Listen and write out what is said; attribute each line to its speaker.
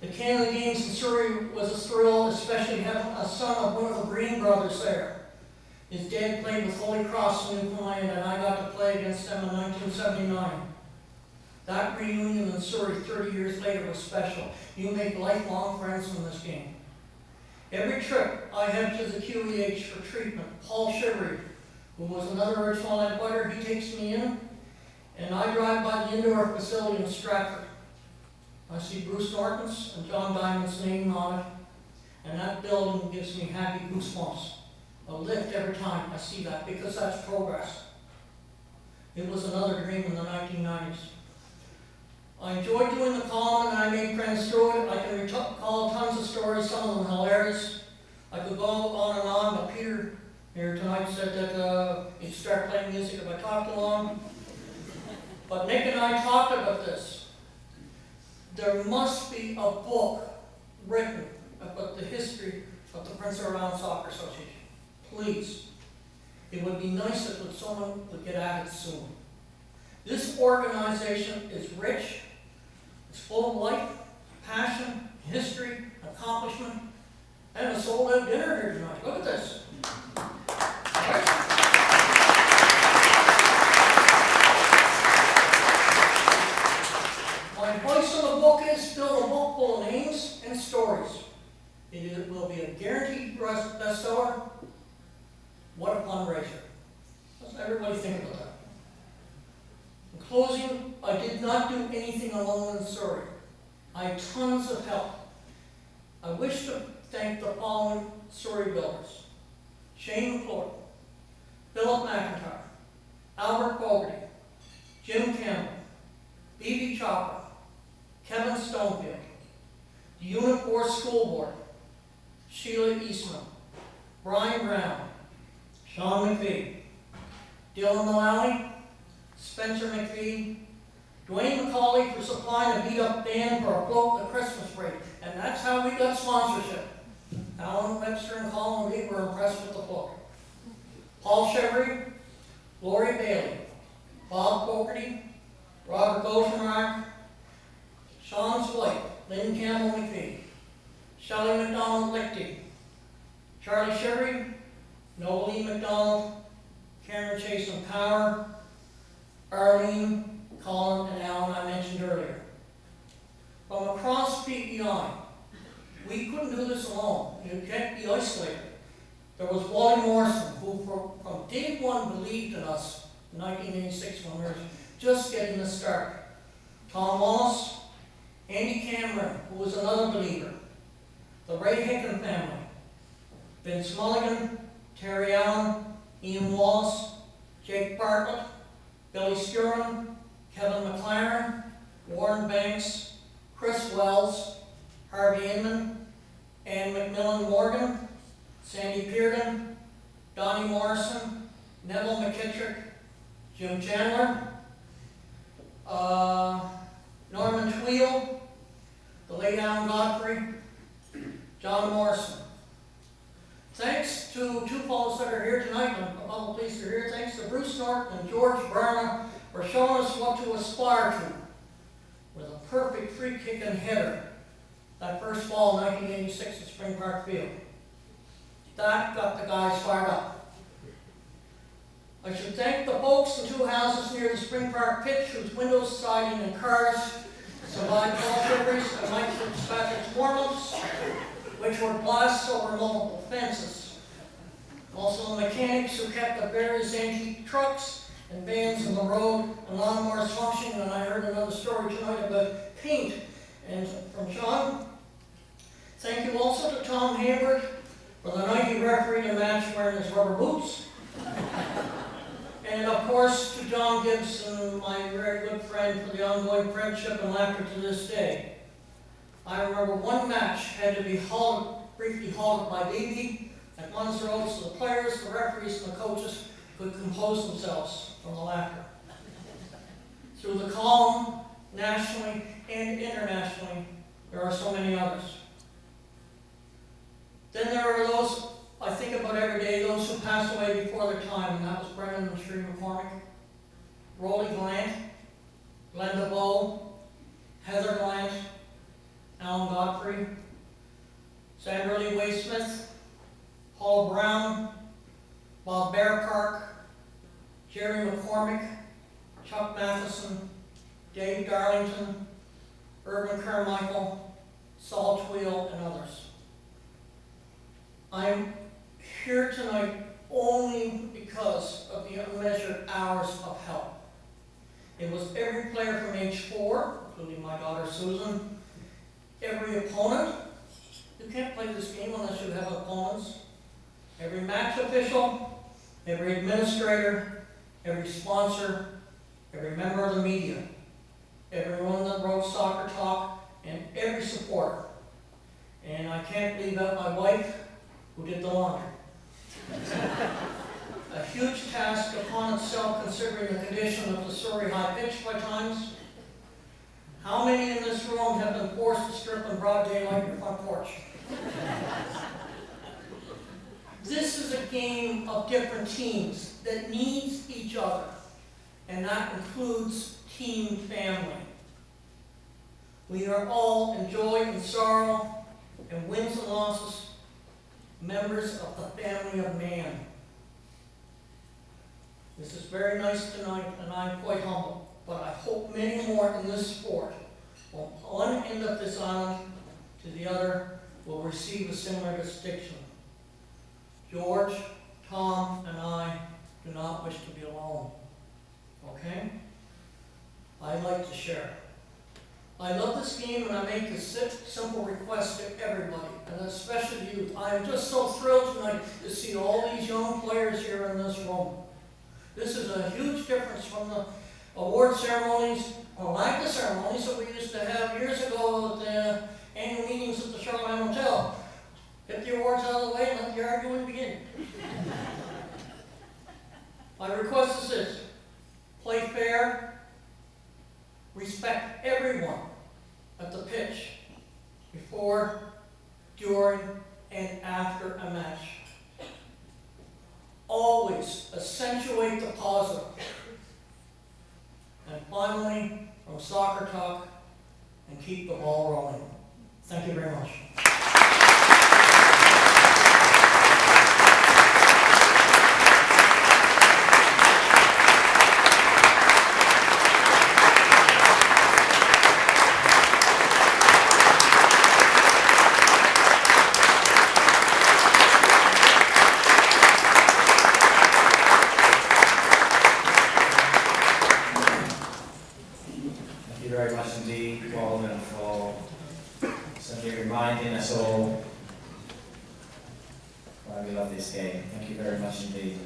Speaker 1: The Canada Games in Surrey was a thrill, especially having a son of one of the Green brothers there. His dad played with Holy Cross in Newfoundland, and I got to play against them in 1979. That reunion in Surrey 30 years later was special. You make lifelong friends from this game. Every trip I head to the QEH for treatment, Paul Shivery, who was another original fighter, he takes me in, and I drive by the indoor facility in Stratford. I see Bruce Norton's and John Diamond's name on it, and that building gives me happy goosebumps. A lift every time I see that, because that's progress. It was another dream in the 1990s. I enjoyed doing the column, and I made friends through it. I can recall tons of stories, some of them hilarious. I could go on and on, but Peter here tonight said that he'd start playing music if I talked too long. But Nick and I talked about this. There must be a book written about the history of the Prince Edward Island Soccer Association. Please. It would be nice if someone would get at it soon. This organization is rich. It's full of life, passion, history, accomplishment, and a sold-out dinner here tonight. Look at this. Right? My advice on the book is fill a book full of names and stories. It will be a guaranteed bestseller. What a fundraiser. Doesn't everybody think about that? In closing, I did not do anything alone in Surrey. I had tons of help. I wish to thank the following Surrey builders: Shane McClure, Philip McIntyre, Albert Fogarty, Jim Campbell, B.B. Chopper, Kevin Stonefield, the Unit 4 School Board, Sheila Eastman, Brian Brown, Sean McPhee, Dylan Mullally, Spencer McPhee, Dwayne McCauley for supplying a beat-up band for a float at Christmas break. And that's how we got sponsorship. Alan Webster and Colin Lee were impressed with the float. Paul Chevery, Lori Bailey, Bob Fogarty, Robert Goshenreich, Sean White, Lynn Campbell McPhee, Shelley McDonald Lichty, Charlie Chevery, Noel E. McDonald, Karen Chase and Power, Arlene, Colin, and Alan I mentioned earlier. From across P.E.I, we couldn't do this alone. You can't be isolated. There was Wally Morrison, who from day one believed in us in 1986 when we were just getting the start. Tom Wallace, Andy Cameron, who was another believer. The Ray Hicken family, Vince Mulligan, Terry Allen, Ian Wallace, Jake Bartlett, Billy Skurin, Kevin McLaren, Warren Banks, Chris Wells, Harvey Inman, Ann McMillan Morgan, Sandy Pearden, Donnie Morrison, Neville McKittrick, Jim Chandler, Norman Tweel, the late Alan Godfrey, John Morrison. Thanks to two fellows that are here tonight, and all the police are here. Thanks to Bruce Norton and George Barna for showing us what to aspire to with a perfect free kick and header that first fall in 1986 at Spring Park Field. That got the guys fired up. I should thank the folks in two houses near the Spring Park pitch whose windows, siding, and cars survived Paul Shivery's and Mike Fitzpatrick's warm-ups, which were blasts over multiple fences. Also the mechanics who kept the various antique trucks and vans on the road and lawnmowers functioning, and I heard another story tonight about paint and from Sean. Thank you also to Tom Hayward for the night he refereed a match wearing his rubber boots. And of course to John Gibson, my very good friend, for the ongoing friendship and laughter to this day. I remember one match had to be briefly halted by BB at Munns Road so the players, the referees, and the coaches could compose themselves from the laughter. Through the column, nationally and internationally, there are so many others. Then there are those I think about every day, those who passed away before their time, and that was Brendan and Sheree McCormick, Rolly Glant, Glenda Bow, Heather Glant, Alan Godfrey, Sandra Lee Waysmith, Paul Brown, Bob Bearpark, Jerry McCormick, Chuck Matheson, Dave Darlington, Urban Carmichael, Saul Tweel, and others. I'm here tonight only because of the unmeasured hours of help. It was every player from age 4, including my daughter Susan, every opponent. You can't play this game unless you have opponents. Every match official, every administrator, every sponsor, every member of the media, everyone that wrote Soccer Talk, and every supporter. And I can't leave out my wife, who did the laundry. A huge task upon itself, considering the condition of the Surrey high pitch by times. How many in this room have been forced to strip in broad daylight in your front porch? This is a game of different teams that needs each other, and that includes team family. We are all in joy and sorrow, and wins and losses, members of the family of man. This is very nice tonight, and I'm quite humble, but I hope many more in this sport, from one end of this island to the other, will receive a similar distinction. George, Tom, and I do not wish to be alone. Okay? I'd like to share. I love this game, and I make a simple request to everybody, and especially youth. I am just so thrilled tonight to see all these young players here in this room. This is a huge difference from the award ceremonies, or like the ceremonies that we used to have years ago at the annual meetings at the Charlemagne Hotel. Get the awards out of the way and let the arguing begin. My request is this: play fair, respect everyone at the pitch, before, during, and after a match. Always accentuate the positive. And finally, from Soccer Talk, and keep the ball rolling. Thank you very much.
Speaker 2: Thank you very much indeed, Waldron, for simply reminding us all why we love this game. Thank you very much indeed.